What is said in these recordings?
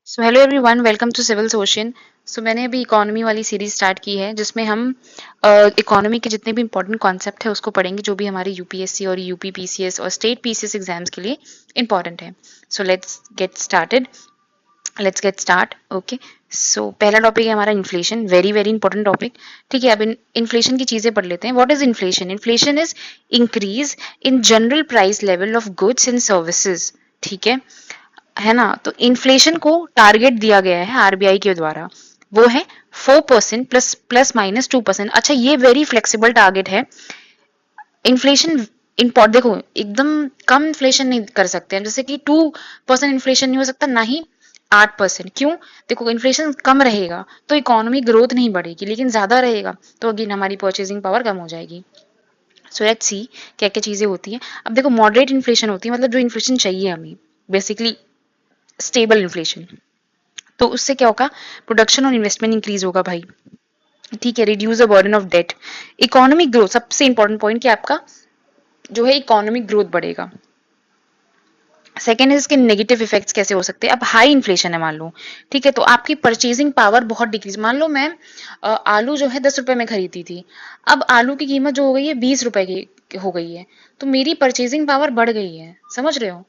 So hello everyone, welcome to civil सोशन। सो मैंने अभी इकोनॉमी वाली सीरीज स्टार्ट की है जिसमें हम इकोनॉमी के जितने भी इंपॉर्टेंट कॉन्सेप्ट है उसको पढ़ेंगे जो भी हमारे यूपीएससी और यूपी पीसीएस और स्टेट पीसीएस एग्जाम्स के लिए इंपॉर्टेंट है। So let's get started. Let's get start. Okay. So पहला टॉपिक है हमारा inflation, very very important topic. ठीक है, अब इन्फ्लेशन की चीजें पढ़ लेते हैं। What is inflation? Inflation is increase in general price level of goods and services. ठीक है ना। तो इन्फ्लेशन को टारगेट दिया गया है आरबीआई के द्वारा, वो है 4% प्लस प्लस माइनस 2%। अच्छा, ये वेरी फ्लेक्सिबल टारगेट है। इन्फ्लेशन इम्पोर्ट देखो, एकदम कम इन्फ्लेशन नहीं कर सकते हम, जैसे कि 2% इन्फ्लेशन नहीं हो सकता, ना ही 8%। क्यों? देखो, इन्फ्लेशन कम रहेगा तो इकोनॉमी ग्रोथ नहीं बढ़ेगी, लेकिन ज्यादा रहेगा तो अगेन हमारी परचेजिंग पावर कम हो जाएगी। सो लेट्स सी क्या क्या चीजें होती हैं। अब देखो, मॉडरेट इन्फ्लेशन होती है, मतलब जो इन्फ्लेशन चाहिए हमें, बेसिकली स्टेबल इन्फ्लेशन। तो उससे क्या होगा? प्रोडक्शन और इन्वेस्टमेंट इंक्रीज होगा भाई। ठीक है, reduce the burden of debt. Economic growth, सबसे इंपॉर्टेंट पॉइंट कि आपका जो है इकोनॉमिक ग्रोथ बढ़ेगा। सेकेंड है इसके नेगेटिव इफेक्ट्स कैसे हो सकते हैं। अब हाई इन्फ्लेशन है मान लो, ठीक है, तो आपकी परचेजिंग पावर बहुत डिक्रीज। मान लो मैं आलू जो है 10 रुपए में खरीदती थी, अब आलू की कीमत जो हो गई है 20 रुपए की हो गई है, तो मेरी परचेजिंग पावर बढ़ गई है। समझ रहे हो?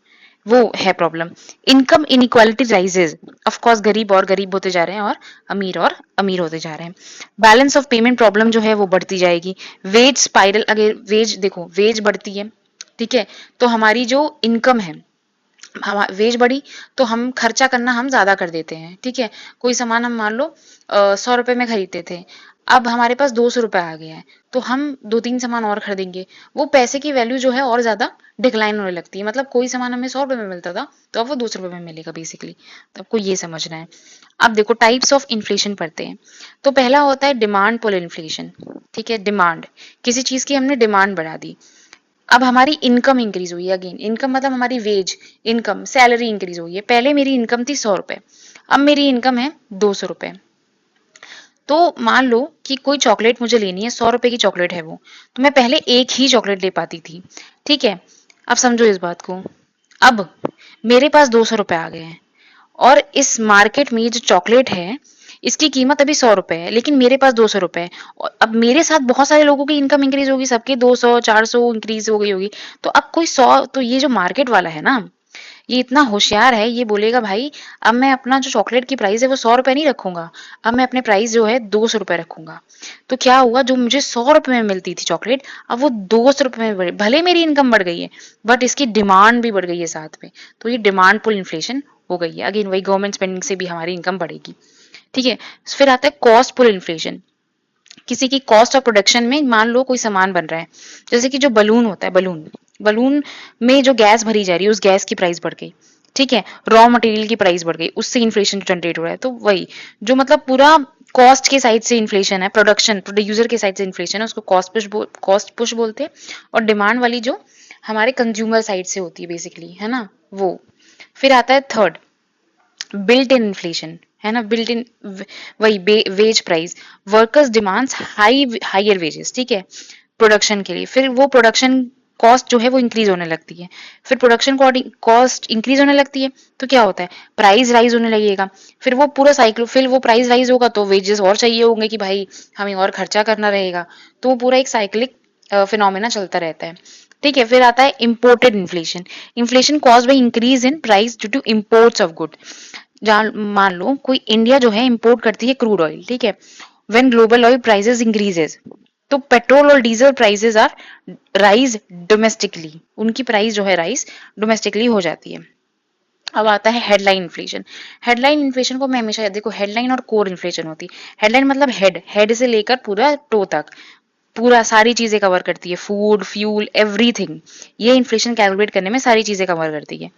वो है problem. Income inequality rises. Of course गरीब और गरीब होते जा रहे हैं और अमीर होते जा रहे हैं। बैलेंस ऑफ पेमेंट प्रॉब्लम जो है वो बढ़ती जाएगी। वेज स्पाइरल, अगर वेज देखो, वेज बढ़ती है, ठीक है, तो हमारी जो इनकम है, वेज बढ़ी तो हम खर्चा करना हम ज्यादा कर देते हैं। ठीक है, कोई सामान हम मान लो 100 रुपए में खरीदते थे, अब हमारे पास 200 रुपए आ गया है, तो हम दो तीन सामान और खरीदेंगे। वो पैसे की वैल्यू जो है और ज्यादा डिक्लाइन होने लगती है। मतलब कोई सामान हमें 100 रुपए में मिलता था तो अब वो 200 रुपए में मिलेगा बेसिकली। तो आपको ये समझना है। अब देखो, टाइप्स ऑफ इन्फ्लेशन पढ़ते हैं। तो पहला होता है डिमांड पुल इन्फ्लेशन। ठीक है, डिमांड, किसी चीज की हमने डिमांड बढ़ा दी। अब हमारी इनकम इंक्रीज हुई है। अगेन इनकम मतलब हमारी वेज इनकम, सैलरी इंक्रीज हुई है। पहले मेरी इनकम थी 100 रुपए, अब मेरी इनकम है 200 रुपए। तो मान लो कि कोई चॉकलेट मुझे लेनी है, 100 रुपए की चॉकलेट है वो, तो मैं पहले एक ही चॉकलेट ले पाती थी। ठीक है, अब समझो इस बात को। अब मेरे पास 200 रुपए आ गए हैं, और इस मार्केट में ये जो चॉकलेट है इसकी कीमत अभी 100 रुपए है, लेकिन मेरे पास 200 रुपए है। और अब मेरे साथ बहुत सारे लोगों की इनकम इंक्रीज होगी, सबकी 200 400 इंक्रीज हो गई होगी। तो अब कोई 100, तो ये जो मार्केट वाला है ना, ये इतना होशियार है, ये बोलेगा भाई अब मैं अपना जो चॉकलेट की प्राइस है वो 100 रुपए नहीं रखूंगा, अब मैं अपने प्राइस जो है 200 रुपए रखूंगा। तो क्या हुआ, जो मुझे 100 रुपए में मिलती थी चॉकलेट, अब वो 200 रुपए में बढ़ी। भले मेरी इनकम बढ़ गई है, बट इसकी डिमांड भी बढ़ गई है साथ में। तो ये डिमांड पुल इन्फ्लेशन हो गई है। अगेन वही गवर्नमेंट स्पेंडिंग से भी हमारी इनकम बढ़ेगी। ठीक है, फिर आता है कॉस्ट पुल इन्फ्लेशन। किसी की कॉस्ट ऑफ प्रोडक्शन में, मान लो कोई सामान बन रहा है, जैसे कि जो बलून होता है, बलून बलून में जो गैस भरी जा रही है उस गैस की प्राइस बढ़ गई। ठीक है, रॉ मटेरियल की प्राइस बढ़ गई, उससे इन्फ्लेशन जनरेट हो रहा है। तो वही जो मतलब पूरा कॉस्ट के साइड से इन्फ्लेशन है, प्रोडक्शन प्रोड्यूसर के साइड से इन्फ्लेशन है, उसको कॉस्ट पुश बोलते हैं। और डिमांड वाली जो हमारे कंज्यूमर साइड से होती है बेसिकली, है ना, वो। फिर आता है थर्ड, बिल्ट इन इन्फ्लेशन, है ना, बिल्ट इन, वही wage price. Workers demands higher wages. ठीक है, प्रोडक्शन के लिए। फिर वो प्रोडक्शन कॉस्ट जो है वो इंक्रीज होने लगती है। फिर प्रोडक्शन कॉस्ट इंक्रीज होने लगती है तो क्या होता है, प्राइस राइज होने लगेगा। फिर वो पूरा साइकिल, फिर वो प्राइस राइज होगा तो वेजेस और चाहिए होंगे कि भाई हमें और खर्चा करना रहेगा। तो वो पूरा एक साइक्लिक फिनोमेना चलता रहता है। ठीक है, फिर आता है imported inflation. Inflation cause by increase in price due to imports of good. जहाँ मान लो कोई इंडिया जो है इंपोर्ट करती है क्रूड ऑयल, ठीक है, when global oil prices increases, तो पेट्रोल और diesel prices are rise domestically, उनकी प्राइस जो है राइज डोमेस्टिकली हो जाती है। अब आता है हेडलाइन इन्फ्लेशन। हेडलाइन इन्फ्लेशन को मैं हमेशा देखो, हेडलाइन और कोर इन्फ्लेशन होती है। हेडलाइन मतलब हेड, हेड से लेकर पूरा टो तक, पूरा सारी चीजें कवर करती है, फूड फ्यूल एवरीथिंग। ये इन्फ्लेशन कैलकुलेट करने में सारी चीजें कवर करती है।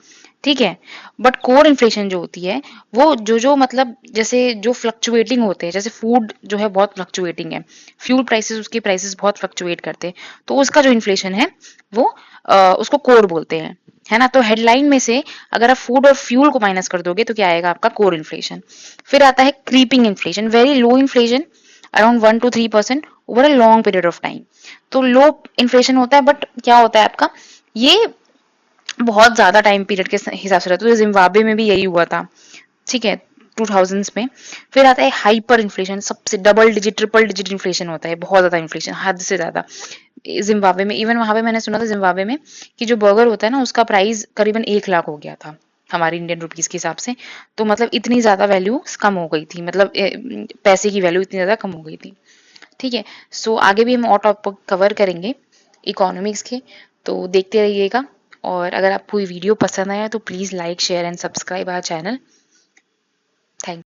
ठीक है, बट कोर इन्फ्लेशन जो होती है वो जो मतलब जैसे जो फ्लक्चुएटिंग होते हैं, जैसे फूड जो है बहुत फ्लक्चुएटिंग है, फ्यूल प्राइसेस, उसके प्राइसेस बहुत फ्लक्चुएट करते हैं, तो उसका जो इन्फ्लेशन है वो उसको कोर बोलते हैं, है ना। तो हेडलाइन में से अगर आप फूड और फ्यूल को माइनस कर दोगे तो क्या आएगा आपका कोर इन्फ्लेशन। फिर आता है creeping inflation, very low inflation around 1 to 3% over a long period of time. तो लो इन्फ्लेशन होता है, बट क्या होता है आपका, ये बहुत ज्यादा टाइम पीरियड के हिसाब से रहता है। तो जिम्बाब्वे में भी यही हुआ था। ठीक है, 2000s में। फिर आता है हाइपर इन्फ्लेशन, सबसे double digit triple digit inflation होता है, बहुत ज्यादा इन्फ्लेशन, हद से ज्यादा। जिम्बाब्वे में, इवन वहां पे मैंने सुना था जिम्बाब्वे में कि जो बर्गर होता है ना उसका प्राइस करीबन 1 लाख हो गया था हमारी इंडियन रुपीस के हिसाब से। तो मतलब इतनी ज्यादा वैल्यू कम हो गई थी, मतलब पैसे की वैल्यू इतनी ज्यादा कम हो गई थी। ठीक है, सो आगे भी हम और टॉपिक कवर करेंगे इकोनॉमिक्स के, तो देखते रहिएगा। और अगर आपको ये वीडियो पसंद आया तो please like share and subscribe our channel.